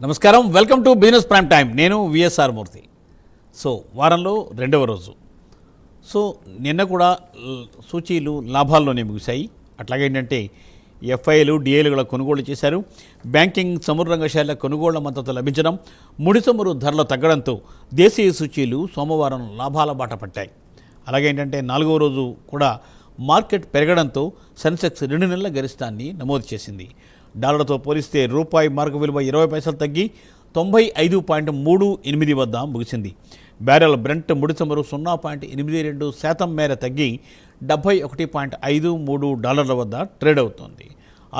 నమస్కారం, welcome to business prime time. నేను VSR మూర్తి. So వారంలో రెండవ రోజు. సో నిన్న కూడా సూచీలు లాభాల్లోనే ముగిశాయి. అట్లాగే ఏంటంటే ఎఫ్ఐలు డిఐలు కూడా కొనుగోలు చేశారు. బ్యాంకింగ్ చమురు రంగ షేర్ల కొనుగోళ్ల మద్దతు లభించడం, ముడి చమురు ధరలు తగ్గడంతో దేశీయ సూచీలు సోమవారం లాభాల బాట పట్టాయి. అలాగే ఏంటంటే నాలుగవ రోజు కూడా మార్కెట్ పెరగడంతో సెన్సెక్స్ 2 నెలల గరిష్టాన్ని నమోదు చేసింది. డాలర్తో పోలిస్తే రూపాయి మార్కు విలువ 20 పైసలు తగ్గి 95.38 వద్ద ముగిసింది. బ్యారెల్ బ్రెంట్ ముడి చమురు 0.82% మేర తగ్గి $71.53 వద్ద ట్రేడ్ అవుతోంది.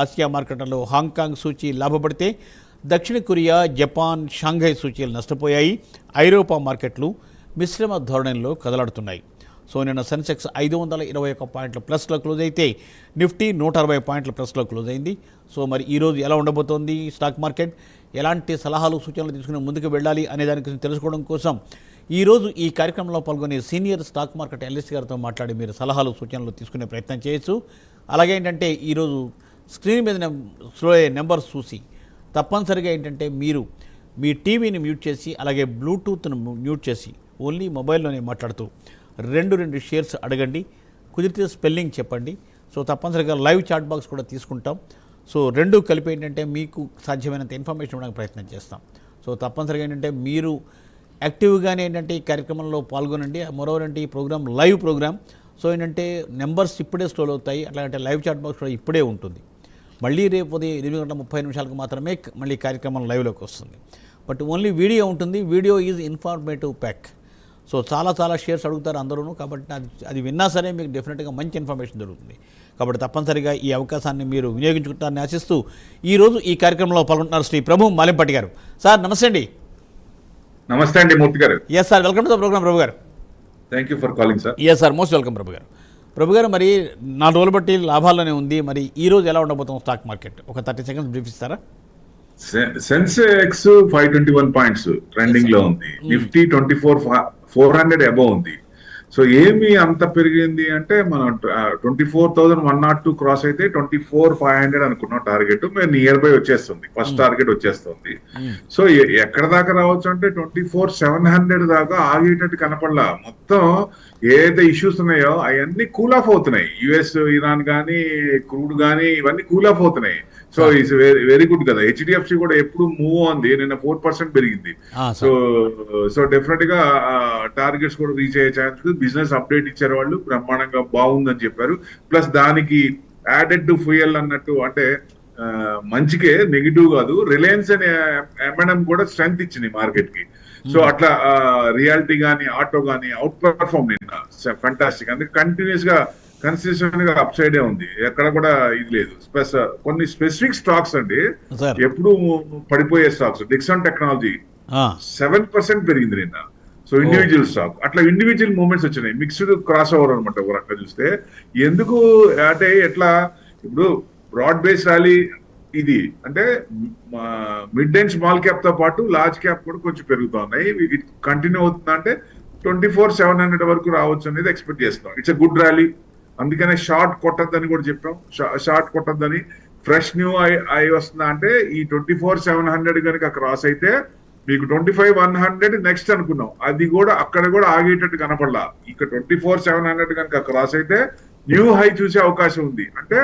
ఆసియా మార్కెట్లలో హాంకాంగ్ సూచీ లాభపడితే దక్షిణ కొరియా, జపాన్, షాంఘై సూచీలు నష్టపోయాయి. ఐరోపా మార్కెట్లు మిశ్రమ ధోరణిలో కదలాడుతున్నాయి. సో నిన్న సెన్సెక్స్ 521 పాయింట్ల ప్లస్లో క్లోజ్ అయితే నిఫ్టీ 160 పాయింట్ల ప్లస్లో క్లోజ్ అయింది. సో మరి ఈరోజు ఎలా ఉండబోతోంది స్టాక్ మార్కెట్, ఎలాంటి సలహాలు సూచనలు తీసుకుని ముందుకు వెళ్ళాలి అనే దాని గురించి తెలుసుకోవడం కోసం ఈరోజు ఈ కార్యక్రమంలో పాల్గొనే సీనియర్ స్టాక్ మార్కెట్ అనలిస్ట్ గారితో మాట్లాడి మీరు సలహాలు సూచనలు తీసుకునే ప్రయత్నం చేయొచ్చు. అలాగే ఏంటంటే ఈరోజు స్క్రీన్ మీద నెంబర్స్ చూసి తప్పనిసరిగా ఏంటంటే మీరు మీ టీవీని మ్యూట్ చేసి అలాగే బ్లూటూత్ను మ్యూట్ చేసి ఓన్లీ మొబైల్లోనే మాట్లాడుతూ రెండు షేర్స్ అడగండి. కుదిరితే స్పెల్లింగ్ చెప్పండి. సో తప్పనిసరిగా లైవ్ చాట్ బాక్స్ కూడా తీసుకుంటాం. సో రెండు కలిపి ఏంటంటే మీకు సాధ్యమైనంత ఇన్ఫర్మేషన్ ఇవ్వడానికి ప్రయత్నం చేస్తాం. సో తప్పనిసరిగా ఏంటంటే మీరు యాక్టివ్గానే ఏంటంటే ఈ కార్యక్రమంలో పాల్గొనండి. మరోవర్ అంటే ఈ ప్రోగ్రామ్ లైవ్ ప్రోగ్రామ్. సో ఏంటంటే నెంబర్స్ ఇప్పుడే స్టోర్ అవుతాయి. అట్లాగంటే లైవ్ చాట్ బాక్స్ కూడా ఇప్పుడే ఉంటుంది. మళ్ళీ రేపు ఉదయం 8:30 మాత్రమే మళ్ళీ కార్యక్రమం లైవ్లోకి వస్తుంది. బట్ ఓన్లీ వీడియో ఉంటుంది. Video is informative pack. So చాలా షేర్స్ అడుగుతారు అందరూ. కాబట్టి అది విన్నా సరే మీకు డెఫినెట్గా మంచి ఇన్ఫర్మేషన్ దొరుకుతుంది. కాబట్టి తప్పనిసరిగా ఈ అవకాశాన్ని మీరు వినియోగించుకుంటారని ఆశిస్తూ ఈరోజు ఈ కార్యక్రమంలో పాల్గొంటున్నారు శ్రీ ప్రభు మాలింపట్టి గారు. సార్ నమస్తే అండి. నమస్తే అండి మూర్తి గారు. Yes sir, welcome to the program Prabhu గారు. Thank you for calling sir. Yes sir, most welcome Prabhu గారు. ప్రభు గారు, మరి 4 రోజులు బట్టి లాభాల్లోనే ఉంది. మరి ఈ రోజు ఎలా ఉండబోతుంది స్టాక్ మార్కెట్, ఒక 30 సెకండ్స్ బ్రీఫ్ ఇస్తారా? సెన్సెక్స్ 521 పాయింట్స్ ట్రెండింగ్ లో ఉంది. నిఫ్టీ 24,400 అబౌవ్ ఉంది. సో ఏమి అంత పెరిగింది అంటే మనం 24,102 క్రాస్ అయితే 24,500 అనుకున్నాం టార్గెట్. మేము నియర్ బై వచ్చేస్తుంది, ఫస్ట్ టార్గెట్ వచ్చేస్తుంది. సో ఎక్కడ దాకా రావచ్చు అంటే 24,700 దాకా ఆగేటట్టు కనపడలా. మొత్తం ఏదైతే ఇష్యూస్ ఉన్నాయో అవన్నీ కూల్ ఆఫ్ అవుతున్నాయి. యుఎస్, ఇరాన్ కానీ, క్రూడ్ కానీ ఇవన్నీ కూల్ ఆఫ్ అవుతున్నాయి. సో ఇట్స్ వెరీ గుడ్ కదా. హెచ్డిఎఫ్సి కూడా ఎప్పుడు మూవ్ ఉంది, నిన్న 4% పెరిగింది. సో డెఫినెట్ గా టార్గెట్స్ కూడా రీచ్ అయ్యే ఛాన్స్. బిజినెస్ అప్డేట్ ఇచ్చారు వాళ్ళు, బ్రహ్మాండంగా బాగుందని చెప్పారు. ప్లస్ దానికి యాడెడ్ టు ఫ్యూయల్ అన్నట్టు, అంటే మంచికే, నెగిటివ్ కాదు. రిలయన్స్ అనే ఎంఎన్ఎం కూడా స్ట్రెంగ్త్ ఇచ్చింది మార్కెట్ కి. సో అట్లా రియాలిటీ గానీ, ఆటో గానీ అవుట్ పర్ఫార్మ్ నిన్న ఫంటాస్టిక్. అందుకే కంటిన్యూస్ గా కన్సిస్టెంట్ గా అప్ సైడే ఉంది, ఎక్కడ కూడా ఇది లేదు. కొన్ని స్పెసిఫిక్ స్టాక్స్ అండి ఎప్పుడు పడిపోయే స్టాక్స్. డిక్సన్ టెక్నాలజీ 7% పెరిగింది నిన్న. సో ఇండివిజువల్ స్టాక్ అట్లా ఇండివిజువల్ మూవ్మెంట్స్ వచ్చినాయి. మిక్స్డ్ క్రాస్ ఓవర్ అనమాట. ఒక రకంగా చూస్తే ఎందుకు అంటే ఎట్లా ఇప్పుడు బ్రాడ్ బేస్ ర్యాలీ ఇది అంటే మిడ్ అండ్ స్మాల్ క్యాప్ తో పాటు లార్జ్ క్యాప్ కూడా కొంచెం పెరుగుతున్నాయి. ఇది కంటిన్యూ అవుతుందా అంటే 24,700 వరకు రావచ్చు అనేది ఎక్స్పెక్ట్ చేస్తున్నాం. It's a good rally. అందుకనే షార్ట్ కొట్టద్దని కూడా చెప్పాం. షార్ట్ కొట్టద్దని. ఫ్రెష్ న్యూ ఐ వస్తుందా అంటే ఈ 24,700 కనుక క్రాస్ అయితే మీకు 25,100 నెక్స్ట్ అనుకున్నాం. అది కూడా అక్కడ కూడా ఆగేటట్టు కనపడలా. ఇక 24,700 కనుక క్రాస్ అయితే న్యూ హై చూసే అవకాశం ఉంది. అంటే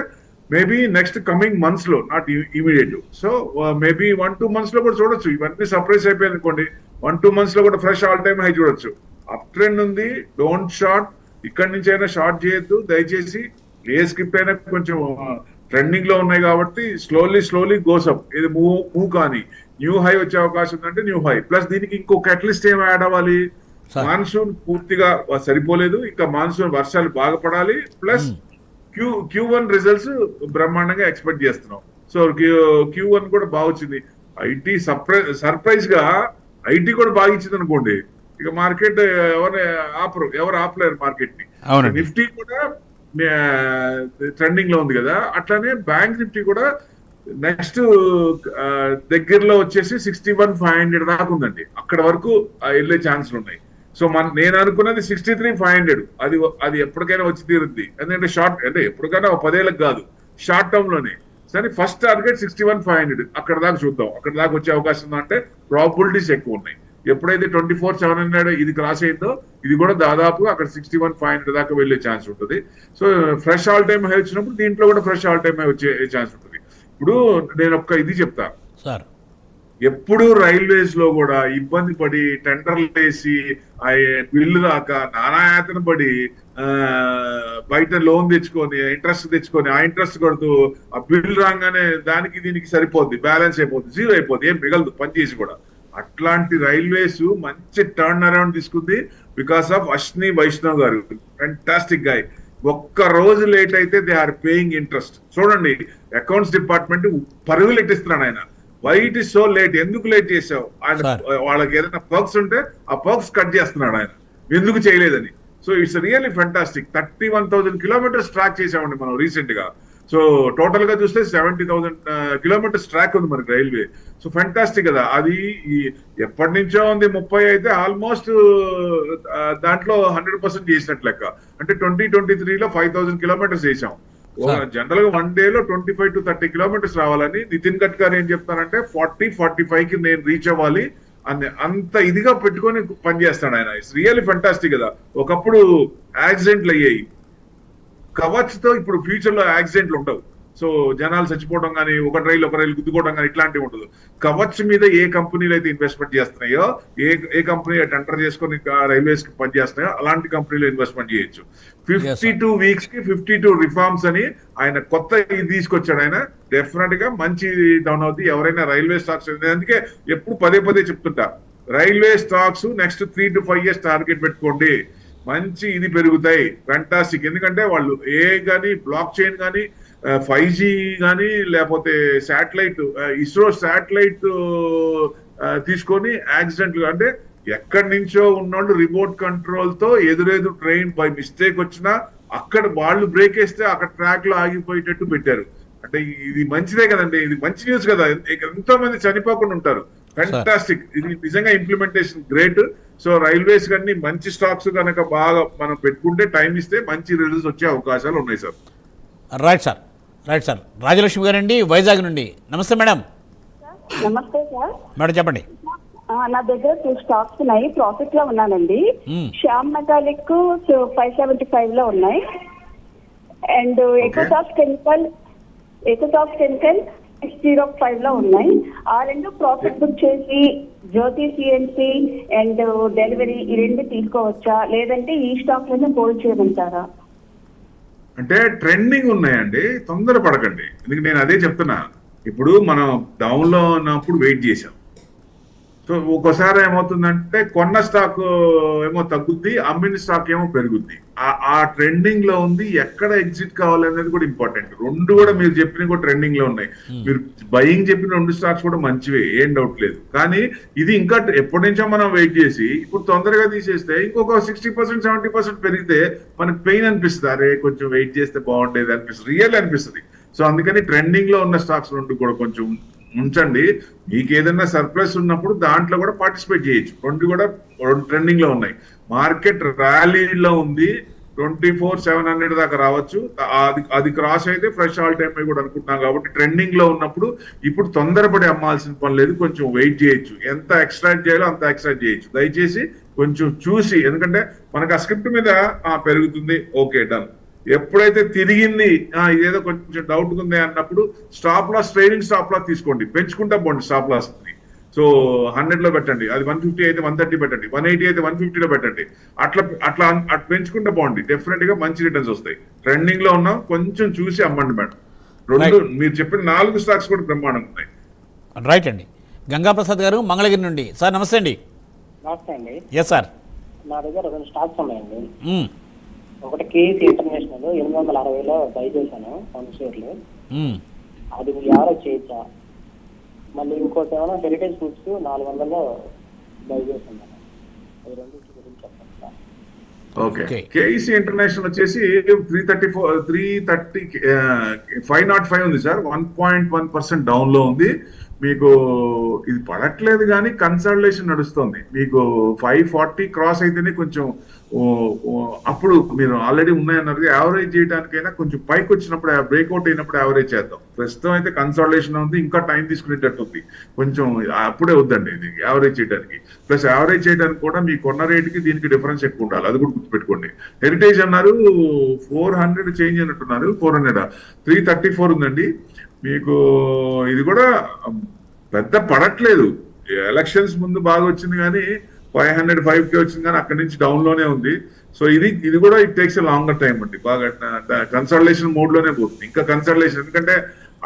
మేబీ నెక్స్ట్ కమింగ్ మంత్స్ లో, not immediate. So maybe 1-2 months లో కూడా చూడొచ్చు. ఇవన్నీ సర్ప్రైజ్ అయిపోయింది అనుకోండి, 1-2 మంత్స్ లో కూడా ఫ్రెష్ ఆల్ టైమ్ హై చూడొచ్చు. అప్ ట్రెండ్ ఉంది. Don't short. ఇక్కడి నుంచి అయినా షార్ట్ చేయొద్దు దయచేసి. ఏ స్క్రిప్ట్ అయినా కొంచెం ట్రెండింగ్ లో ఉన్నాయి కాబట్టి స్లోలీ గోస్ అప్. ఇది మూవ్ కానీ న్యూ హై వచ్చే అవకాశం ఉందంటే న్యూ హై. ప్లస్ దీనికి ఇంకొక అట్లీస్ట్ ఏం యాడ్ అవ్వాలి, మాన్సూన్ పూర్తిగా సరిపోలేదు, ఇంకా మాన్సూన్ వర్షాలు బాగా పడాలి. ప్లస్ Q1 రిజల్ట్స్ బ్రహ్మాండంగా ఎక్స్పెక్ట్ చేస్తున్నాం. సో Q1 కూడా బాగా వచ్చింది. ఐటీ సర్ప్రైజ్ గా ఐటీ కూడా బాగా ఇచ్చింది అనుకోండి, ఇక మార్కెట్ ఎవరు ఆపలేరు మార్కెట్ ని. నిఫ్టీ కూడా ట్రెండింగ్ లో ఉంది కదా, అట్లానే బ్యాంక్ నిఫ్టీ కూడా నెక్స్ట్ దగ్గరలో వచ్చేసి 61,500 దాకా ఉందండి. అక్కడ వరకు వెళ్ళే ఛాన్సులు ఉన్నాయి. సో నేను అనుకున్నది 63,500. అది ఎప్పటికైనా వచ్చి తీరుద్ది. ఎందుకంటే షార్ట్ అంటే ఎప్పటికైనా 10 ఏళ్ళకి కాదు, షార్ట్ టర్మ్ లోనే. సరే ఫస్ట్ టార్గెట్ 61,500 అక్కడ దాకా చూద్దాం. అక్కడ దాకా వచ్చే అవకాశం ఉందా అంటే ప్రాబిలిటీస్ ఎక్కువ ఉన్నాయి. ఎప్పుడైతే 24,700 ఇది క్రాస్ అయిందో ఇది కూడా దాదాపు అక్కడ 61,500 దాకా వెళ్ళే ఛాన్స్ ఉంటుంది. So fresh all time high వచ్చినప్పుడు దీంట్లో కూడా ఫ్రెష్ ఆల్ టైమ్ హై వచ్చే ఛాన్స్ ఉంటుంది. ఇప్పుడు నేను ఒక్క ఇది చెప్తా సార్, ఎప్పుడు రైల్వేస్ లో కూడా ఇబ్బంది పడి టెండర్లు వేసి బిల్లు రాక నానాయాతన పడి బయట లోన్ తెచ్చుకొని ఇంట్రెస్ట్ తెచ్చుకొని ఆ ఇంట్రెస్ట్ కొడుతూ ఆ బిల్ రాగానే దానికి దీనికి సరిపోద్ది, బ్యాలెన్స్ అయిపోద్ది, జీరో అయిపోద్ది, ఏం మిగలదు పనిచేసి కూడా. అట్లాంటి రైల్వేస్ మంచి టర్న్ అరౌండ్ తీసుకుంది because of Ashwini Vaishnaw garu. Fantastic guy. ఒక్క రోజు లేట్ అయితే దే ఆర్ పేయింగ్ ఇంట్రెస్ట్. చూడండి అకౌంట్స్ డిపార్ట్మెంట్ పరుగులు ఎట్టిస్తున్నాడు ఆయన. Why it is so late, ఎందుకు లేట్ చేసావు? ఆయన వాళ్ళకి ఏదైనా పర్క్స్ ఉంటే ఆ పర్క్స్ కట్ చేస్తున్నాడు ఆయన, ఎందుకు చేయలేదని. So it's really fantastic. 31,000 kilometres track చేసామండి మనం రీసెంట్ గా. సో టోటల్ గా చూస్తే 70,000 కిలోమీటర్స్ ట్రాక్ ఉంది మనకి రైల్వే. సో ఫెంటాస్టిక్ కదా. అది ఎప్పటి నుంచో ఉంది 30 అయితే ఆల్మోస్ట్ దాంట్లో 100% చేసినట్లు లెక్క. అంటే 2023లో 5,000 కిలోమీటర్స్ చేసాం. జనరల్ గా 1 డేలో 25 to 30 కిలోమీటర్స్ రావాలని నితిన్ గడ్కరీ ఏం చెప్తానంటే 40-45 కి నేను రీచ్ అవ్వాలి అని అంత ఇదిగా పెట్టుకొని పనిచేస్తాడు ఆయన. ఇట్స్ రియల్లీ ఫెంటాస్టిక్ కదా. ఒకప్పుడు యాక్సిడెంట్లు అయ్యాయి, కవచ్ తో ఇప్పుడు ఫ్యూచర్ లో యాక్సిడెంట్లు ఉండవు. సో జనాలు చచ్చిపోవడం కానీ ఒక రైలు గుద్దుకోవడం కానీ ఇట్లాంటివి ఉండదు. కవచ్ మీద ఏ కంపెనీలు అయితే ఇన్వెస్ట్మెంట్ చేస్తున్నాయో, ఏ కంపెనీ టెండర్ చేసుకుని రైల్వేస్ కి పనిచేస్తున్నాయో అలాంటి కంపెనీలో ఇన్వెస్ట్మెంట్ చేయొచ్చు. 52 వీక్స్ కి 52 రిఫార్మ్స్ అని ఆయన కొత్త ఇది తీసుకొచ్చాడు. ఆయన డెఫినెట్ గా మంచి డౌన్ అవుతుంది. ఎవరైనా రైల్వే స్టాక్స్, అందుకే ఎప్పుడు పదే చెప్తుంటా, railway stocks next 3 to 5 years target పెట్టుకోండి, మంచి ఇది పెరుగుతాయి. ఫ్యాంటాస్టిక్. ఎందుకంటే వాళ్ళు కానీ బ్లాక్ చైన్ కానీ 5G కానీ లేకపోతే శాటిలైట్, ఇస్రో శాటిలైట్ తీసుకొని యాక్సిడెంట్లు అంటే ఎక్కడి నుంచో ఉన్నోళ్ళు రిమోట్ కంట్రోల్ తో ఎదురెదు ట్రైన్ బై మిస్టేక్ వచ్చినా అక్కడ వాళ్ళు బ్రేక్ వేస్తే అక్కడ ట్రాక్ లో ఆగిపోయేటట్టు పెట్టారు. అంటే ఇది మంచిదే కదండి, ఇది మంచి న్యూస్ కదా. ఎంతో మంది చనిపోకుండా ఉంటారు. ఫెంటాస్టిక్. ఇది నిజంగా ఇంప్లిమెంటేషన్ గ్రేట్. సో రైల్వేస్ కానీ మంచి స్టాక్స్ కనుక బాగా మనం పెట్టుకుంటే టైం ఇస్తే మంచి రిజల్ట్స్ వచ్చే అవకాశాలు ఉన్నాయి సార్. Right sir. రాజలక్ష్మి గారండి వైజాగ్ నుండి. నమస్తే మేడం. నమస్తే సార్. మేడం చెప్పండి. నా దగ్గర 2 స్టాక్స్ ఉన్నాయి, ప్రాఫిట్ లో ఉన్నానండి. శ్యామ్ మెటాలిక్ 575 లో ఉన్నాయి, అండ్ ఎకోసాఫ్ట్ కెమికల్ 605 లో ఉన్నాయి. ఆ రెండు ప్రాఫిట్ బుక్ చేసి జ్యోతి సిఎన్సి అండ్ డెలివరీ ఈ రెండు తీసుకోవచ్చా, లేదంటే ఈ స్టాక్ లోనే హోల్డ్ చేయమంటారా? అంటే ట్రెండింగ్ ఉన్నాయండి, తొందర పడకండి. ఎందుకంటే నేను అదే చెప్తున్నా, ఇప్పుడు మనం డౌన్ లో ఉన్నప్పుడు వెయిట్ చేసాం. సో ఒక్కోసారి ఏమవుతుందంటే కొన్న స్టాక్ ఏమో తగ్గుద్ది, అమ్మిన స్టాక్ ఏమో పెరుగుద్ది. ఆ ట్రెండింగ్ లో ఉంది. ఎక్కడ ఎగ్జిట్ కావాలనేది కూడా ఇంపార్టెంట్. రెండు కూడా మీరు చెప్పినవి కూడా ట్రెండింగ్ లో ఉన్నాయి. మీరు బయింగ్ చెప్పిన 2 స్టాక్స్ కూడా మంచివే, ఏం డౌట్ లేదు. కానీ ఇది ఇంకా ఎప్పటి నుంచో మనం వెయిట్ చేసి ఇప్పుడు తొందరగా తీసేస్తే ఇంకొక 60% 70% పెరిగితే మనకు పెయిన్ అనిపిస్తుంది. అరే కొంచెం వెయిట్ చేస్తే బాగుండేది అనిపిస్తుంది, రియల్ అనిపిస్తుంది. సో అందుకని ట్రెండింగ్ లో ఉన్న స్టాక్స్ 2 కూడా కొంచెం ఉంచండి. మీకు ఏదైనా సర్ప్లస్ ఉన్నప్పుడు దాంట్లో కూడా పార్టిసిపేట్ చేయొచ్చు. 2 కూడా ట్రెండింగ్ లో ఉన్నాయి. మార్కెట్ ర్యాలీలో ఉంది, 24,700 దాకా రావచ్చు. అది క్రాస్ అయితే ఫ్రెష్ ఆల్ టైమ్ కూడా అనుకుంటున్నాం. కాబట్టి ట్రెండింగ్ లో ఉన్నప్పుడు ఇప్పుడు తొందరపడి అమ్మాల్సిన పని లేదు, కొంచెం వెయిట్ చేయొచ్చు. ఎంత ఎక్స్ట్రాక్ట్ చేయాలో అంత ఎక్స్ట్రాక్ట్ చేయొచ్చు. దయచేసి కొంచెం చూసి, ఎందుకంటే మనకు ఆ స్క్రిప్ట్ మీద పెరుగుతుంది, ఓకే డన్. ఎప్పుడైతే తిరిగింది ఇదేదో కొంచెం డౌట్ ఉంది అన్నప్పుడు stop loss, trailing stop loss తీసుకోండి, పెంచుకుంటా పోండి స్టాప్ లాస్. సో 100 లో పెట్టండి, అది 150 అయితే 130 పెట్టండి, 180 అయితే 150 లో పెట్టండి. అట్లా పెంచుకుంటా పోండి, డెఫినెట్ గా మంచి రిటర్న్స్ వస్తాయి. ట్రెండింగ్ లో ఉన్నాం, కొంచెం చూసి అమ్మండి మేడం. 2 మీరు చెప్పిన 4 స్టాక్స్ కూడా బ్రహ్మాండంగా ఉన్నాయి. రైట్ అండి. గంగాప్రసాద్ గారు మంగళగిరి నుండి. సార్ నమస్తే అండి. నమస్తే అండి. Yes sir. నా దగ్గర 2 స్టాక్స్ ఉన్నాయండి. ఒకటి కేసీ ఇంటర్నేషనల్ 860లో బై చేశాను 1 షేర్లు. అది మీరు యావరేజ్ చేయొచ్చా? మళ్ళీ ఇంకోటి ఏమైనా హెరిటేజ్ ఫుడ్స్ 400లో బై చేస్తున్నాను. అది 2 గురించి చెప్పండి సార్. ఓకే. కేఈసీ ఇంటర్నేషనల్ వచ్చేసి 505 ఉంది సార్. 1.1% డౌన్ లో ఉంది. మీకు ఇది పడట్లేదు కానీ కన్సల్టేషన్ నడుస్తుంది. మీకు 540 క్రాస్ అయితేనే కొంచెం అప్పుడు మీరు ఆల్రెడీ ఉన్నాయన్నారు, యావరేజ్ చేయడానికైనా కొంచెం పైకి వచ్చినప్పుడు బ్రేక్అవుట్ అయినప్పుడు యావరేజ్ చేద్దాం. ప్రస్తుతం అయితే కన్సల్టేషన్ ఉంది, ఇంకా టైం తీసుకునేటట్టు ఉంది కొంచెం. అప్పుడే వద్దండి ఇది యావరేజ్ చేయడానికి. ప్లస్ యావరేజ్ చేయడానికి కూడా మీ కొన్న రేటుకి దీనికి డిఫరెన్స్ ఎక్కువ ఉండాలి, అది కూడా గుర్తుపెట్టుకోండి. హెరిటేజ్ అన్నారు 400 చేంజ్ అన్నట్టున్నారు, 400 334 ఉందండి మీకు. ఇది కూడా పెద్ద పడట్లేదు. ఎలక్షన్స్ ముందు బాగా వచ్చింది కానీ 505K వచ్చింది కానీ అక్కడి నుంచి డౌన్ లోనే ఉంది. సో ఇది కూడా it takes a longer time అండి. బాగా కన్సల్టేషన్ మోడ్ లోనే పోతుంది ఇంకా కన్సల్టేషన్. ఎందుకంటే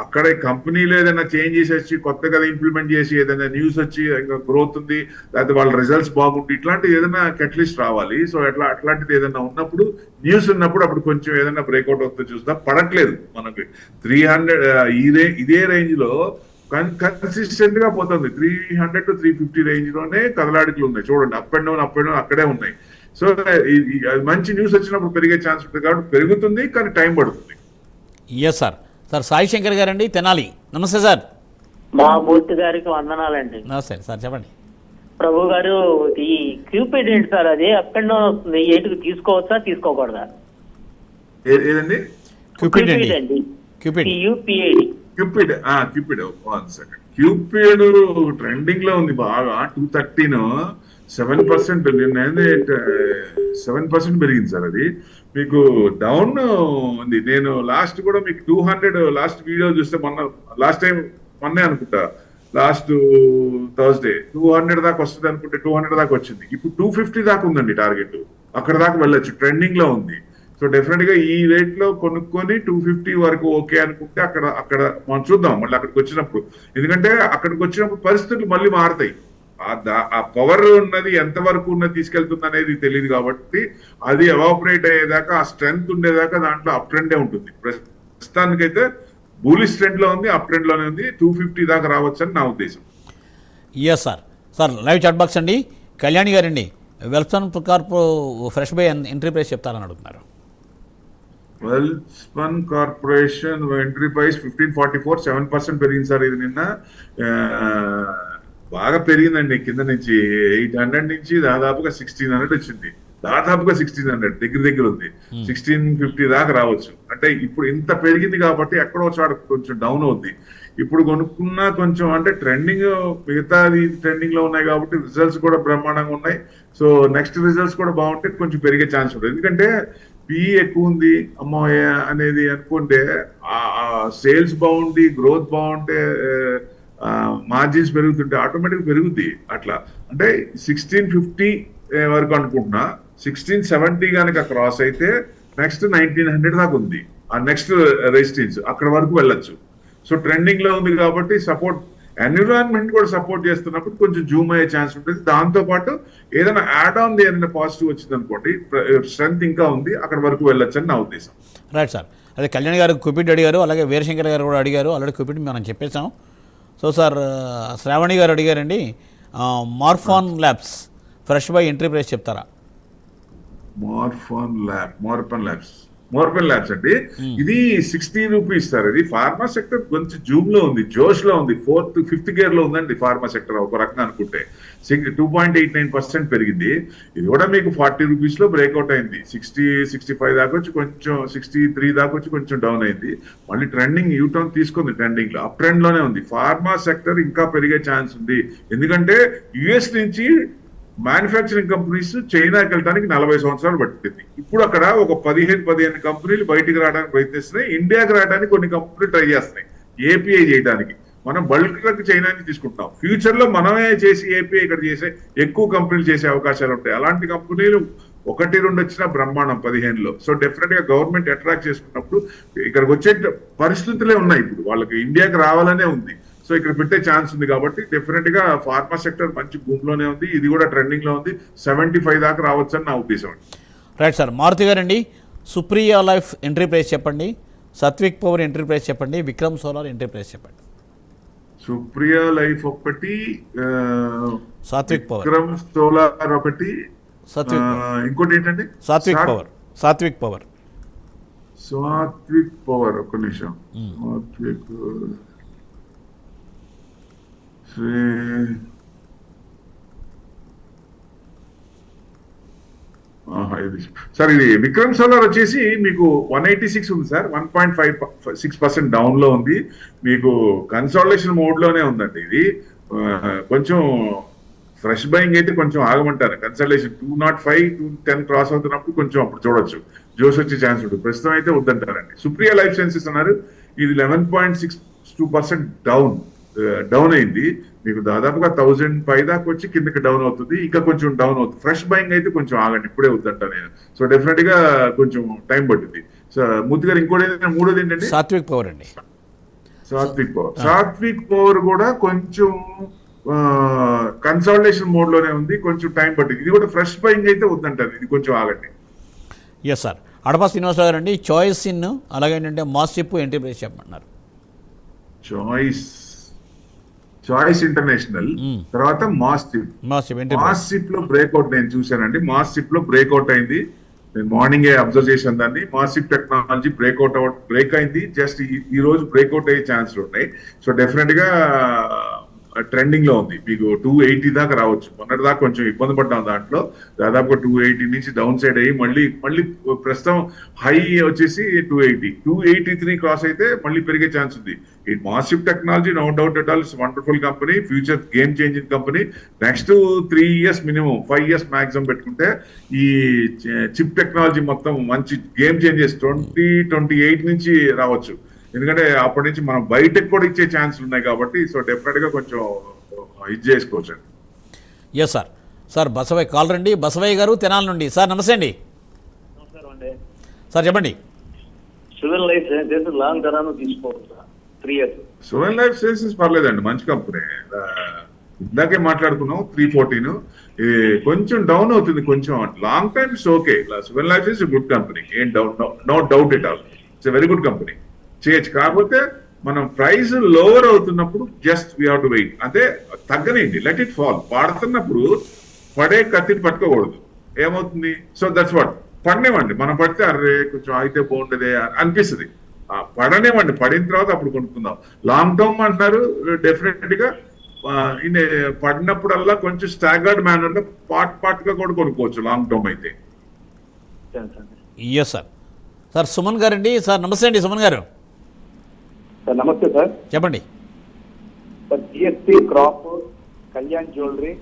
అక్కడ కంపెనీలు ఏదైనా చేంజ్ చేసేసి కొత్తగా ఇంప్లిమెంట్ చేసి ఏదైనా న్యూస్ వచ్చి ఇంకా గ్రోత్ ఉంది, లేకపోతే వాళ్ళ రిజల్ట్స్ బాగుంటుంది, ఇట్లాంటి ఏదైనా కెటలిస్ట్ రావాలి. సో అట్లాంటిది ఏదైనా ఉన్నప్పుడు, న్యూస్ ఉన్నప్పుడు అప్పుడు కొంచెం ఏదైనా బ్రేక్అవుట్ అవుతుంది చూద్దాం. పడట్లేదు మనకి 300 ఇదే రేంజ్ లో కన్సిస్టెంట్ గా పోతుంది. 300 to 350 రేంజ్ లోనే కదలాడికలు ఉన్నాయి చూడండి. అప్ అండ్ డౌన్ అక్కడే ఉన్నాయి. సో మంచి న్యూస్ వచ్చినప్పుడు పెరిగే ఛాన్స్ ఉంటుంది కాబట్టి పెరుగుతుంది, కానీ టైం పడుతుంది. Yes sir. Sir Sai Shankar గారండి, తెనాలి. నమస్తే సార్. మా మూర్తి గారికి వందనాలండి. నమస్తే సార్, చెప్పండి. ప్రభు గారు, ఈ క్యూపిడ్ ఏంటి సార్? అది అప్ అండ్ డౌన్ వస్తుంది, ఏంటికి తీసుకోవచ్చా తీసుకోకూడదా? ఏదండి? క్యూపిడ్ అండి. అండి, Cupid. CUPID. Cupid 1 second. Cupid trending లో ఉంది బాగా. 213 7% నిన్న 7% పెరిగింది సార్. అది మీకు డౌన్ ఉంది. నేను లాస్ట్ కూడా మీకు 200 లాస్ట్ వీడియో చూస్తే మొన్నే అనుకుంటా, లాస్ట్ థర్స్డే 200 దాకా వస్తుంది అనుకుంటే 200 దాకా వచ్చింది. ఇప్పుడు 250 దాకా ఉందండి టార్గెట్. అక్కడ దాకా వెళ్ళొచ్చు, ట్రెండింగ్ లో ఉంది. సో డెఫినెట్ గా ఈ రేట్ లో కొనుక్కొని 250 వరకు ఓకే అనుకుంటే అక్కడ మనం చూద్దాం మళ్ళీ అక్కడికి వచ్చినప్పుడు. ఎందుకంటే అక్కడికి వచ్చినప్పుడు పరిస్థితులు మళ్ళీ మారుతాయి. ఆ పవర్ ఉన్నది ఎంత వరకు ఉన్నది తీసుకెళ్తుంది అనేది తెలియదు కాబట్టి అది ఎవాపరేట్ అయ్యేదాకా, ఆ స్ట్రెంగ్త్ ఉండేదాకా దాంట్లో అప్ ట్రెండే ఉంటుంది. ప్రస్తుతానికైతే బూలిష్ ట్రెండ్ లో ఉంది, అప్ ట్రెండ్ లోనే ఉంది. 250 దాకా రావచ్చు అని నా ఉద్దేశం. Yes sir. Sir live chat box అండి. కళ్యాణి గారండి, Welspun Corp fresh buy entry price చెప్తారని అడుగుతున్నారు. వెల్స్పన్ కార్పొరేషన్ ఎంట్రీ ప్రైస్ 1544 7% పెరిగింది సార్. ఇది నిన్న బాగా పెరిగిందండి. కింద నుంచి 800 నుంచి దాదాపుగా 1600 వచ్చింది. దాదాపుగా 1600 దగ్గర ఉంది. 1650 దాకా రావచ్చు. అంటే ఇప్పుడు ఇంత పెరిగింది కాబట్టి ఎక్కడో చోట కొంచెం డౌన్ అవుద్ది. ఇప్పుడు కొనుక్కున్నా కొంచెం అంటే ట్రెండింగ్, మిగతాది ట్రెండింగ్ లో ఉన్నాయి కాబట్టి రిజల్ట్స్ కూడా బ్రహ్మాండంగా ఉన్నాయి. సో నెక్స్ట్ రిజల్ట్స్ కూడా బాగుంటే కొంచెం పెరిగే ఛాన్స్ ఉంటుంది. ఎందుకంటే పిఈ ఎక్కువ ఉంది అమ్మో అనేది అనుకుంటే, సేల్స్ బాగుంది, గ్రోత్ బాగుంటే, మార్జిన్స్ పెరుగుతుంటే ఆటోమేటిక్ పెరుగుద్ది. అట్లా అంటే 1650 వరకు అనుకుంటున్నా. 1670 కనుక క్రాస్ అయితే నెక్స్ట్ 1900 దాకా ఉంది. ఆ నెక్స్ట్ రెసిస్టెన్స్ అక్కడ వరకు వెళ్ళొచ్చు. సో ట్రెండింగ్ లో ఉంది కాబట్టి సపోర్ట్, ఎన్విరాన్మెంట్ కూడా సపోర్ట్ చేస్తున్నప్పుడు కొంచెం జూమ్ అయ్యే ఛాన్స్ ఉంటుంది. దాంతో పాటు ఏదైనా యాడ్ ఆన్ ఏదైనా పాజిటివ్ వచ్చింది అనుకోండి, స్ట్రెంత్ ఇంకా ఉంది, అక్కడ వరకు వెళ్ళొచ్చు అని నా ఉద్దేశం. Right sir. అదే కళ్యాణ్ గారు క్యూపిడ్ అడిగారు, అలాగే వీరశంకర్ గారు కూడా అడిగారు. ఆల్రెడీ క్యూపిడ్ మనం చెప్పేసాం. సో సార్ శ్రావణి గారు అడిగారండి, Marfan labs fresh buy entry price చెప్తారా? మార్ఫాన్ ల్యాబ్స్ అండి. ఇది 60 రూపీస్ సార్. ఇది ఫార్మా సెక్టర్ కొంచెం జూమ్ లో ఉంది, జోష్ లో ఉంది. 4th 5th గేర్ లో ఉందండి ఫార్మా సెక్టర్ ఒక రకంగా అనుకుంటే. 2.89% పెరిగింది. ఇది కూడా మీకు 40 రూపీస్ లో బ్రేక్అవుట్ అయింది. 60-65 దాకా వచ్చి కొంచెం 63 దాకా వచ్చి కొంచెం డౌన్ అయింది. మళ్ళీ ట్రెండింగ్ యూటర్న్ తీసుకుంది. ట్రెండింగ్ లో అప్ ట్రెండ్ లోనే ఉంది. ఫార్మా సెక్టర్ ఇంకా పెరిగే ఛాన్స్ ఉంది. ఎందుకంటే యుఎస్ నుంచి మ్యానుఫ్యాక్చరింగ్ కంపెనీస్ చైనాకి వెళ్ళడానికి 40 సంవత్సరాలు పట్టింది. ఇప్పుడు అక్కడ ఒక 15 కంపెనీలు బయటికి రావడానికి ప్రయత్నిస్తున్నాయి. ఇండియాకి రావడానికి కొన్ని కంపెనీలు ట్రై చేస్తున్నాయి ఏపీఐ చేయడానికి. మనం బల్క్ ట్రక్ చైనా నుంచి తీసుకుంటాం. ఫ్యూచర్ లో మనమే చేసి ఏపీఐ ఇక్కడ చేసే ఎక్కువ కంపెనీలు చేసే అవకాశాలు ఉంటాయి. అలాంటి కంపెనీలు 1-2 వచ్చినా బ్రహ్మాండం 15లో. సో డెఫినెట్ గా గవర్నమెంట్ అట్రాక్ట్ చేసుకున్నప్పుడు ఇక్కడికి వచ్చే పరిస్థితులే ఉన్నాయి. ఇప్పుడు వాళ్ళకి ఇండియాకి రావాలనే ఉంది. సో ఇక్కడ పెట్టే ఛాన్స్ ఉంది కాబట్టి డెఫినెట్ గా ఫార్మా సెక్టర్ మంచి బూమ్ లోనే ఉంది. ఇది కూడా ట్రెండింగ్ లో ఉంది. 75 దాకా రావచ్చు అని నా ఉద్దేశం. Right sir. మారుతి గారండి, సుప్రియా లైఫ్ ఎంట్రీ ప్రైస్ చెప్పండి, సత్విక్ పవర్ ఎంట్రీ ప్రైస్ చెప్పండి, విక్రమ్ సోలార్ ఎంట్రీ ప్రైస్ చెప్పండి. సుప్రియా లైఫ్ ఒకటి, సాత్విక్ పవర్, విక్రమ్ సోలార్ ఒకటి, ఇంకోటి ఏంటండి సాత్విక్ పవర్. ఒక నిమిషం. సార్ ఇది విక్రమ్ సోలార్ వచ్చేసి మీకు 186 ఉంది సార్, 1.56% డౌన్ లో ఉంది. మీకు కన్సాలిడేషన్ మోడ్ లోనే ఉందండి ఇది. కొంచెం ఫ్రెష్ బయింగ్ అయితే కొంచెం ఆగమంటారు. కన్సల్టేషన్ 205 210 క్రాస్ అవుతున్నప్పుడు కొంచెం అప్పుడు చూడొచ్చు, జోస్ వచ్చే ఛాన్స్ ఉంటుంది. ప్రస్తుతం అయితే వద్దంటారండి. సుప్రియా లైఫ్ సైన్సెస్ అన్నారు, ఇది 11.62% డౌన్ అయింది. మీకు దాదాపుగా 1000 పై దాకా వచ్చి కిందకి డౌన్ అవుతుంది, ఇంకా కొంచెం డౌన్ అవుతుంది. ఫ్రెష్ బయింగ్ అయితే కొంచెం ఆగండి, ఇప్పుడే వద్దంటా నేను. సో డెఫినెట్ గా కొంచెం టైం పడుతుంది. సో మూర్తి గారు ఇంకోటి ఏంటంటే, మూడోది ఏంటంటే సాత్విక్ పవర్ అండి. సాత్విక్ పవర్ కూడా కొంచెం కన్సాలిడేషన్ మోడ్ లోనే ఉంది, కొంచెం టైం పట్టింది. ఇది కూడా ఫ్రెష్ బయింగ్ అయితే వద్దంటారు, ఇది కొంచెం ఆగండి. Yes sir. అడపా శ్రీనివాసరావు గారు అండి, చాయిస్ ఇన్ అలాగే ఏంటంటే మాసిప్ ఎంట్రీ ప్రైస్ చెప్పమంటున్నారు. చాయిస్ ఇంటర్నేషనల్, తర్వాత మాసిప్ లో బ్రేక్అవుట్ నేను చూశానండి. మాసిప్ లో బ్రేక్అవుట్ అయింది, నేను మార్నింగే అబ్జర్వ్ చేశాను దాన్ని. మాసిప్ టెక్నాలజీ బ్రేక్ అయింది. జస్ట్ ఈ రోజు బ్రేక్అవుట్ అయ్యే ఛాన్స్లు ఉన్నాయి. సో డెఫినెట్ గా ట్రెండింగ్ లో ఉంది. మీకు 280 దాకా రావచ్చు. మొన్నటి దాకా కొంచెం ఇబ్బంది పడ్డాం దాంట్లో, దాదాపుగా 280 నుంచి డౌన్ సైడ్ అయ్యి మళ్ళీ ప్రస్తుతం హై వచ్చేసి 283 క్రాస్ అయితే మళ్ళీ పెరిగే ఛాన్స్ ఉంది. ఈ massive technology no doubt at all it's wonderful company, future game changing company. Next 3 years minimum, 5 years maximum పెట్టుకుంటే ఈ చిప్ టెక్నాలజీ మొత్తం మంచి గేమ్ చేంజెస్ 2028 నుంచి రావచ్చు. ఎందుకంటే అప్పటి నుంచి మనం బయటకు కూడా ఇచ్చే ఛాన్స్ ఉన్నాయి కాబట్టి. సో డెఫినెట్ గా కొంచెం ఇది చేసుకోవచ్చు అండి. Yes sir. Sir Basavayya call రండి. బసవయ్య గారు తెనాల నుండి. సార్ నమస్తే అండి. సార్ చెప్పండి. Suven life sciences long term తీసుకోవచ్చు 3 ఇయర్స్. సువెన్ లైఫ్ సైన్సెస్ పర్లేదండి, మంచి కంపెనీ. ఇందాకే మాట్లాడుకున్నాం 314. కొంచెం డౌన్ అవుతుంది కొంచెం. Long time it's okay. Suven life is good company, ఏం no doubt it all. It's very good company, చేయొచ్చు. కాకపోతే మనం ప్రైస్ లోవర్ అవుతున్నప్పుడు just we have to wait. అంటే తగ్గనండి, లెట్ ఇట్ ఫాల్. పడుతున్నప్పుడు పడే కత్తిని పట్టుకోకూడదు, ఏమవుతుంది. So that's what. పడనివ్వండి, మనం పడితే అరే కొంచెం అయితే బాగుండేదే అనిపిస్తుంది. పడనివ్వండి, పడిన తర్వాత అప్పుడు కొనుక్కుందాం. లాంగ్ టర్మ్ అంటున్నారు, డెఫినెట్ గా పడినప్పుడల్లా కొంచెం స్టాగర్డ్ మేనర్ లో పార్ట్ గా కూడా కొనుక్కోవచ్చు లాంగ్ టర్మ్ అయితే. Yes sir. Sir Suman garu అండి. సార్ నమస్తే అండి సుమన్ గారు. సార్ నమస్తే సార్. చెప్పండి sir. GSP, crop, Kalyan jewellery,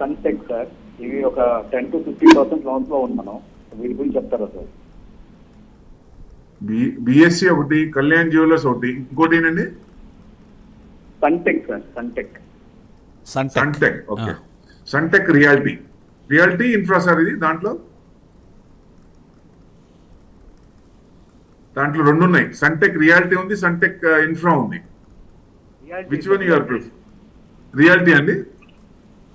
Sunteck sir, ఇవి ఒక 10 to 50% లోన్స్ లో ఉన్నాను. వీటి గురించి చెప్తారా సార్? బిఎస్సి ఒకటి, కళ్యాణ్ జ్యువెలర్స్ ఒకటి, ఇంకోటి ఏంటండి? Sunteck sir. Sunteck okay. Sunteck realty infra sir. ఇది దాంట్లో 2 ఉన్నాయి. సన్టెక్ రియాలిటీ ఉంది, సన్టెక్ ఇన్ఫ్రా ఉంది. Which one your prefer? Realty అండి.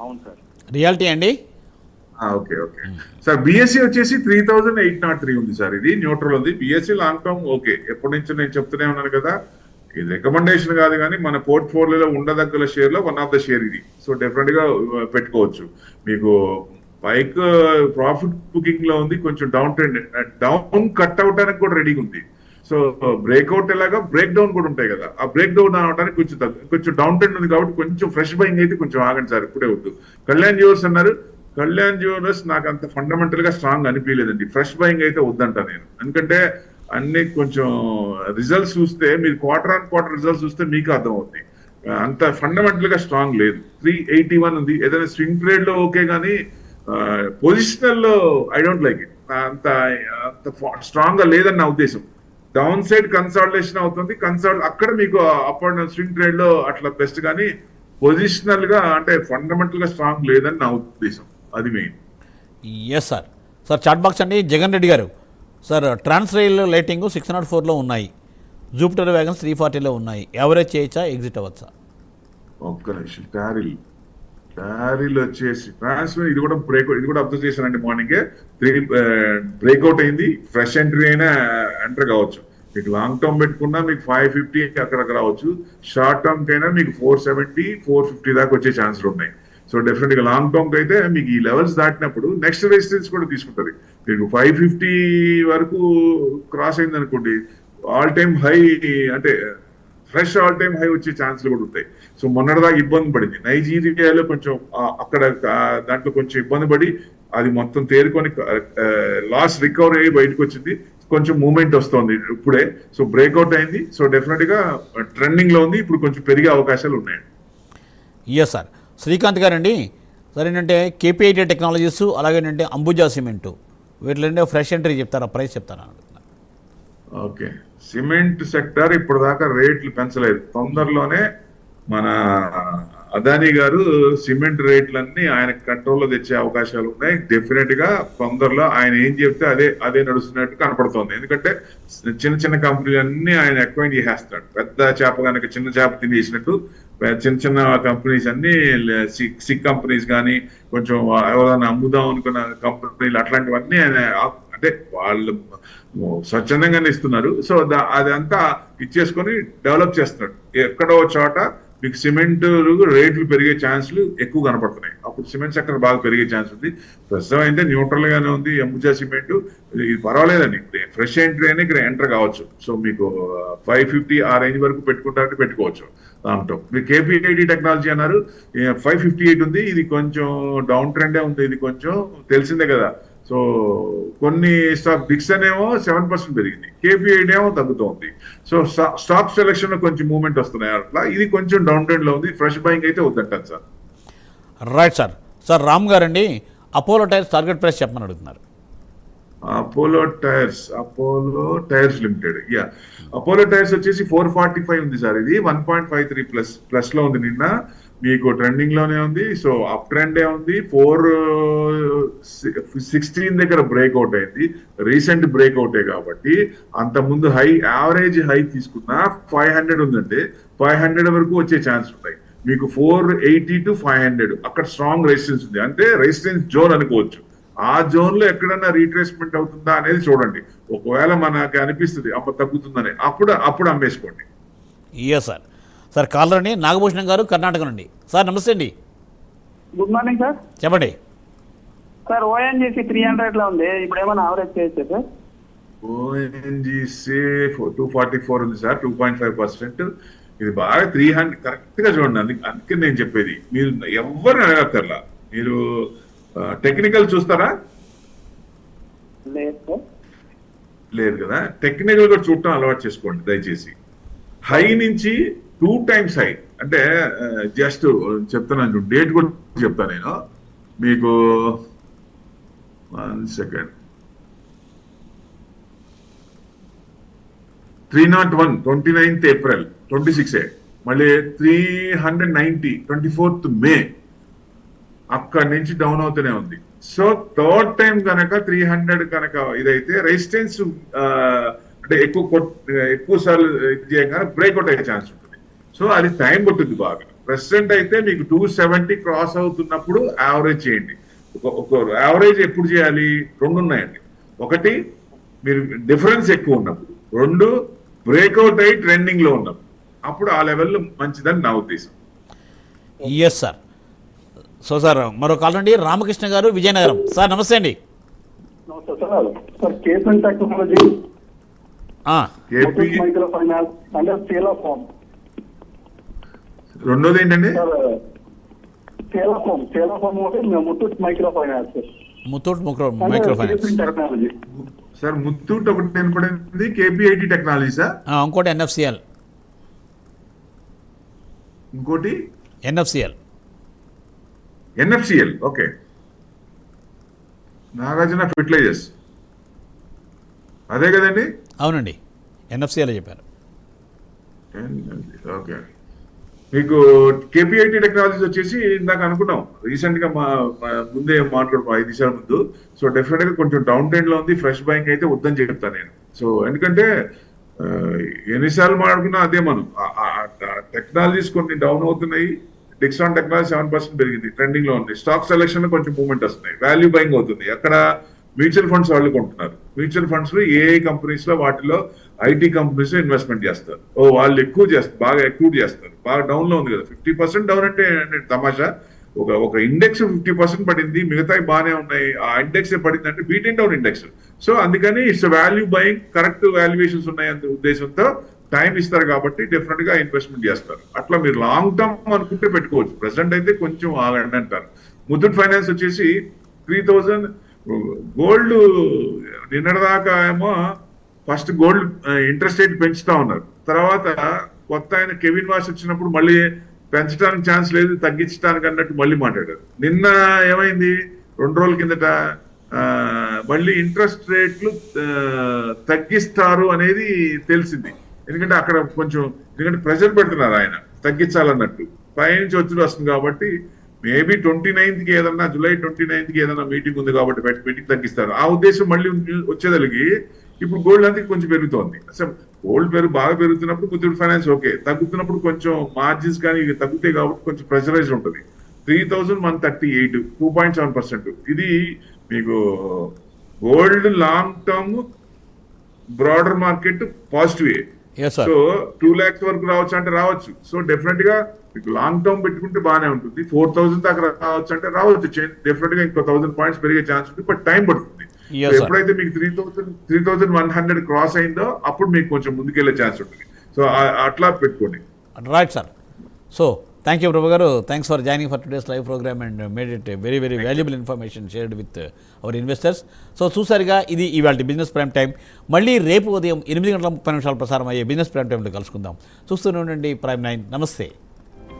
అవును సార్, రియాలిటీ అండి. Okay sir. బిఎస్సి వచ్చేసి 3803 ఉంది సార్. ఇది న్యూట్రల్ ఉంది. BSE long term okay. ఎప్పటి నుంచో నేను చెప్తూనే ఉన్నాను కదా, ఇది రికమెండేషన్ కాదు కానీ మన పోర్ట్ఫోలియోలో ఉండదగ్గల షేర్ లో వన్ ఆఫ్ ద షేర్ ఇది. సో డెఫినెట్ గా పెట్టుకోవచ్చు. మీకు పైక్ ప్రాఫిట్ బుకింగ్ లో ఉంది, కొంచెం డౌన్ కట్ అవడానికి కూడా రెడీగా ఉంది. సో బ్రేక్అవుట్ ఎలాగా బ్రేక్ డౌన్ కూడా ఉంటాయి కదా, ఆ బ్రేక్ డౌన్ అవడానికి కొంచెం డౌన్ ట్రెండ్ ఉంది కాబట్టి కొంచెం ఫ్రెష్ బయింగ్ అయితే కొంచెం ఆగండి సార్, ఇప్పుడే వద్దు. కళ్యాణ్ జ్యువెలర్స్ అన్నారు. కళ్యాణ్ జ్యువెలర్స్ నాకు అంత ఫండమెంటల్ గా స్ట్రాంగ్ అనిపించలేదండి. ఫ్రెష్ బయింగ్ అయితే వద్దంట నేను. ఎందుకంటే అన్ని కొంచెం రిజల్ట్స్ చూస్తే, మీరు క్వార్టర్ ఆన్ క్వార్టర్ రిజల్ట్స్ చూస్తే మీకు అర్థమవుతుంది. అంత ఫండమెంటల్ గా స్ట్రాంగ్ లేదు. 381 ఉంది. ఏదైనా స్వింగ్ ట్రేడ్ లో ఓకే కానీ పొజిషనల్ లో ఐ డోంట్ లైక్ ఇట్. అంత స్ట్రాంగ్ గా లేదని నా ఉద్దేశం. డౌన్ సైడ్ కన్సాలిడేషన్ అవుతుంది. అక్కడ మీకు అప్ అండ్ స్వింగ్ ట్రేడ్ లో అట్లా బెస్ట్, కానీ పొజిషనల్ గా అంటే ఫండమెంటల్ గా స్ట్రాంగ్ లేదని నా ఉద్దేశం. అది main. Yes sir. Sir chat box అండి. జగన్ రెడ్డి గారు. సార్ ట్రాన్స్ రైల్ లైటింగ్ 604లో ఉన్నాయి, జూపిటర్ వ్యాగన్స్ 340లో ఉన్నాయి. ఎవరేజ్ చేయొచ్చా, ఎగ్జిట్ అవ్వచ్చా? ఒక్క నిమిషం. టారిల్ వచ్చేసి ట్రాన్స్ఫర్ ఇది కూడా అబ్జర్వ్ చేశానండి. మార్నింగే బ్రేక్అవుట్ అయింది. ఫ్రెష్ ఎంట్రీ అయినా ఎంటర్ కావచ్చు. మీకు లాంగ్ టర్మ్ పెట్టుకున్నా మీకు 550 అక్కడ రావచ్చు. షార్ట్ టర్మ్ కైనా మీకు 470, 450 దాకా వచ్చే ఛాన్సులు ఉన్నాయి. సో డెఫినెట్ గా లాంగ్ టర్మ్ కి అయితే మీకు ఈ లెవెల్స్ దాటినప్పుడు నెక్స్ట్ రెసిస్టెన్స్ కూడా తీసుకుంటుంది. మీకు 550 వరకు క్రాస్ అయింది అనుకోండి, ఆల్ టైమ్ హై అంటే ఫ్రెష్ ఆల్ టైమ్ హై వచ్చే ఛాన్స్లు కూడా ఉంటాయి. సో మొన్నటిదాకా ఇబ్బంది పడింది నైజీరియాలో కొంచెం అక్కడ దాంట్లో కొంచెం ఇబ్బంది పడి అది మొత్తం తేరుకొని లాస్ రికవర్ అయ్యి బయటకు వచ్చింది. కొంచెం మూమెంట్ వస్తుంది ఇప్పుడే. సో బ్రేక్అవుట్ అయింది. సో డెఫినెట్ గా ట్రెండింగ్ లో ఉంది. ఇప్పుడు కొంచెం పెరిగే అవకాశాలు ఉన్నాయండి. Yes sir. శ్రీకాంత్ గారండి, సరేనంటే కేపీఐటీ టెక్నాలజీస్ అలాగేనంటే అంబుజా సిమెంటు వీటిలో ఫ్రెష్ ఎంట్రీ చెప్తారా, ప్రైస్ చెప్తారా? ఓకే, సిమెంట్ సెక్టర్ ఇప్పుడు దాకా రేట్లు పెంచలేదు. తొందరలోనే మన అదానీ గారు సిమెంట్ రేట్లన్నీ ఆయన కంట్రోల్లో తెచ్చే అవకాశాలు ఉన్నాయి. డెఫినెట్ గా తొందరలో ఆయన ఏం చెప్తే అదే నడుస్తున్నట్టు కనపడుతోంది. ఎందుకంటే చిన్న చిన్న కంపెనీలన్నీ ఆయన అక్వైర్ చేసేస్తాడు. పెద్ద చేప కనుక చిన్న చేప తినేసినట్టు చిన్న చిన్న కంపెనీస్ అన్ని సిక్ కంపెనీస్ కానీ కొంచెం ఎవరైనా అమ్ముదాం అనుకున్న కంపెనీలు అట్లాంటివన్నీ ఆయన అంటే వాళ్ళు స్వచ్ఛందంగానే ఇస్తున్నారు. సో అదంతా ఇచ్చేసుకొని డెవలప్ చేస్తున్నాడు. ఎక్కడో చోట మీకు సిమెంట్ రేట్లు పెరిగే ఛాన్స్లు ఎక్కువ కనపడుతున్నాయి. అప్పుడు సిమెంట్ సెక్టర్ బాగా పెరిగే ఛాన్స్ ఉంది. ప్రస్తుతం అయితే న్యూట్రల్ గానే ఉంది అంబుజా సిమెంట్. ఇది పర్వాలేదండి, ఫ్రెష్ ఎంట్రీ అని ఇక్కడ ఎంటర్ కావచ్చు. సో మీకు 550 ఆ రేంజ్ వరకు పెట్టుకుంటారంటే పెట్టుకోవచ్చు. దాంట్లో మీరు కేపీఐటీ టెక్నాలజీ అన్నారు, 558 ఉంది. ఇది కొంచెం డౌన్ ట్రెండే ఉంది. ఇది కొంచెం తెలిసిందే కదా. సో కొన్ని బిక్స్ అనేమో 7% పెరిగింది, కేపీఐటీ ఏమో తగ్గుతోంది. సో స్టాక్ సెలెక్షన్ లో కొంచెం మూవ్మెంట్ వస్తున్నాయి. అట్లా ఇది కొంచెం డౌన్ ట్రెండ్ లో ఉంది. ఫ్రెష్ బయింగ్ అయితే వద్దంటారు sir. Right sir. Sir Ram గారండి, అపోలో టైర్స్ టార్గెట్ ప్రైస్ చెప్పమని అడుగుతున్నారు. Apollo tyres limited, Apollo tyres వచ్చేసి 445 ఉంది సార్. ఇది 1.53 ప్లస్ లో ఉంది. నిన్న మీకు ట్రెండింగ్ లోనే ఉంది. సో అప్ ట్రెండే ఉంది. 416 దగ్గర బ్రేక్అవుట్ అయింది. రీసెంట్ బ్రేక్అవుటే కాబట్టి అంత ముందు హై యావరేజ్ హై తీసుకున్నా 500 ఉందంటే 500 వరకు వచ్చే ఛాన్స్ ఉంటాయి. మీకు 480 to 500 అక్కడ స్ట్రాంగ్ రెసిస్టెన్స్ ఉంది. అంటే రెసిస్టెన్స్ జోన్ అనుకోవచ్చు. ఆ జోన్ లో ఎక్కడన్నా రీట్రేస్మెంట్ అవుతుందా అనేది చూడండి. ఒకవేళ మనకి అనిపిస్తుంది అమ్మ తగ్గుతుందని, అప్పుడు అమ్మేసుకోండి. Yes sir. సార్ కాలర్ అండి నాగభూషణం గారు, కర్ణాటక నుండి. సార్ నమస్తే అండి. Good morning sir. చెప్పండి సార్. ఓఎన్జీసీ 300 లో ఉంది, ఇప్పుడు ఏమైనా ఆవరేజ్ చేయొచ్చు సార్? ఓఎన్జీసీ 244 ఉంది సార్, 2.5%. ఇది బాగా 300 కరెక్ట్ గా చూడండి. అందుకే నేను చెప్పేది, మీరు ఎవరిని అడగక్కర్లా. మీరు టెక్నికల్ చూస్తారా? లేదు కదా. టెక్నికల్ గా చూడటం అలవాటు చేసుకోండి దయచేసి. హై నుంచి 2 times హై అంటే జస్ట్ చెప్తాను, డేట్ కూడా చెప్తాను నేను మీకు. 1 second. 301 29th April 26. మళ్ళీ 390 24th May. అక్కడి నుంచి డౌన్ అవుతూనే ఉంది. సో థర్డ్ టైం కనుక 300 కనుక ఇదైతే రెసిస్టెన్స్ అంటే ఎక్కువ సార్లు ఇది చేయగానే బ్రేక్అవుట్ అయ్యే ఛాన్స్ ఉంటుంది. సో అది టైం పట్టుద్ది బాగా. ప్రెసెంట్ అయితే మీకు 270 క్రాస్ అవుతున్నప్పుడు యావరేజ్ చేయండి. ఒక యావరేజ్ ఎప్పుడు చేయాలి? 2 ఉన్నాయండి. ఒకటి మీరు డిఫరెన్స్ ఎక్కువ ఉన్నప్పుడు, 2 బ్రేక్అవుట్ అయ్యి ట్రెండింగ్ లో ఉన్నప్పుడు, అప్పుడు ఆ లెవెల్లో మంచిదని నా ఉద్దేశం. Yes sir. సో సార్ మరో కాల్ అండి రామకృష్ణ గారు, విజయనగరం. సార్ నమస్తే అండి. నమస్తే సార్. సార్ కేసన్ technology, micro finance and sale of home. రెండోది ఏంటండి? సేల్ ఆఫ్ హోమ్ అంటే Muthoot micro finance. Muthoot micro finance technology sir. Muthoot ఒకటి కనపడింది, కేపీఐటీ టెక్నాలజీ సార్. ఇంకోటి ఎన్ఎఫ్సిఎల్. ఇంకోటి ఎన్ఎఫ్సిఎల్. ఓకే. నాగార్జున ఫెర్టిలైజర్స్ అదే కదండి? అవునండి, ఎన్ఎఫ్సిఎల్ చెప్పారు. ఓకే. మీకు కేపీఐటీ టెక్నాలజీస్ వచ్చేసి ఇందాక అనుకున్నాం, రీసెంట్ గా ముందే మాట్లాడుకో 5 నిమిషాల ముందు. సో డెఫినెట్ గా కొంచెం డౌన్ ట్రెండ్ లో ఉంది. ఫ్రెష్ బయింగ్ అయితే వద్దని చెప్తాను నేను. సో ఎందుకంటే ఎన్నిసార్లు మాట్లాడుకున్నా అదే, మనం టెక్నాలజీస్ కొన్ని డౌన్ అవుతున్నాయి. డిక్సాన్ టెక్నాలజీ 7% పెరిగింది, ట్రెండింగ్ లో ఉంది. స్టాక్ సెలెక్షన్ లో కొంచెం మూవ్మెంట్ వస్తున్నాయి. వాల్యూ బయింగ్ అవుతుంది. అక్కడ మ్యూచువల్ ఫండ్స్ వాళ్ళు కొంటున్నారు. మ్యూచువల్ ఫండ్స్ లో ఏ కంపెనీస్ లో వాటిలో ఐటీ కంపెనీస్ లో ఇన్వెస్ట్మెంట్ చేస్తారు. వాళ్ళు బాగా ఎక్కువ చేస్తారు. బాగా డౌన్ లో ఉంది కదా. 50% డౌన్ అంటే తమాషా. ఒక ఇండెక్స్ 50% పడింది, మిగతాయి బాగానే ఉన్నాయి. ఆ ఇండెక్స్ పడింది అంటే బీటింగ్ డౌన్ ఇండెక్స్. సో అందుకని it's value buying, correct valuations ఉన్నాయి అనే ఉద్దేశంతో టైం ఇస్తారు కాబట్టి డెఫినెట్ గా ఇన్వెస్ట్మెంట్ చేస్తారు. అట్లా మీరు లాంగ్ టర్మ్ అనుకుంటే పెట్టుకోవచ్చు. ప్రెసెంట్ అయితే కొంచెం ఆగండి అంటారు. ముత్తూట్ ఫైనాన్స్ వచ్చేసి 3000 గోల్డ్ నిన్నటిదాకా ఏమో ఫస్ట్ గోల్డ్ ఇంట్రెస్ట్ రేట్ పెంచుతా ఉన్నారు. తర్వాత కొత్త ఆయన కెవిన్ వాష్ వచ్చినప్పుడు మళ్ళీ పెంచడానికి ఛాన్స్ లేదు, తగ్గించడానికి అన్నట్టు మళ్ళీ మాట్లాడారు. నిన్న ఏమైంది, 2 రోజుల కిందట మళ్ళీ ఇంట్రెస్ట్ రేట్లు తగ్గిస్తారు అనేది తెలిసింది. ఎందుకంటే అక్కడ కొంచెం ప్రెషర్ పెడుతున్నారు ఆయన తగ్గించాలన్నట్టు, పైనుంచి ఒత్తిడి వస్తుంది కాబట్టి మేబీ 29th కి ఏదన్నా, జూలై 29th కి ఏదన్నా మీటింగ్ ఉంది కాబట్టి మీటింగ్ తగ్గిస్తారు. ఆ ఉద్దేశం మళ్ళీ వచ్చేదలిగి ఇప్పుడు గోల్డ్ అంతా కొంచెం పెరుగుతోంది. అసలు గోల్డ్ బాగా పెరుగుతున్నప్పుడు ముత్తూట్ ఫైనాన్స్ ఓకే, తగ్గుతున్నప్పుడు కొంచెం మార్జిన్స్ కానీ తగ్గుతాయి కాబట్టి కొంచెం ప్రెషరైజ్ ఉంటుంది. 3138, 2.7%. ఇది మీకు gold long term broader market positive. So 2 lakhs వరకు రావచ్చు అంటే రావచ్చు. సో డెఫినెట్ గా మీకు లాంగ్ టర్మ్ పెట్టుకుంటే బాగానే ఉంటుంది. 4000 దాకా రావచ్చు అంటే రావచ్చు. డెఫినెట్ గా ఇంకో 1000 points పెరిగే ఛాన్స్ ఉంది, బట్ టైం పడుతుంది. ఎప్పుడైతే మీకు 3100 క్రాస్ అయిందో అప్పుడు మీకు కొంచెం ముందుకెళ్లే ఛాన్స్ ఉంటుంది. సో అట్లా పెట్టుకోండి. Right sir. So thank you Prabhu గారు. Thanks for joining for today's live programme and made it very very valuable information shared with our investors. So చూసారుగా, ఇది ఇవాళ బిజినెస్ ప్రైమ్ టైం. మళ్ళీ రేపు ఉదయం 8 గంటల 30 నిమిషాలు ప్రసారం అయ్యే బిజినెస్ ప్రైమ్ టైంలో కలుసుకుందాం. చూస్తూనే ఉండండి Prime 9. నమస్తే.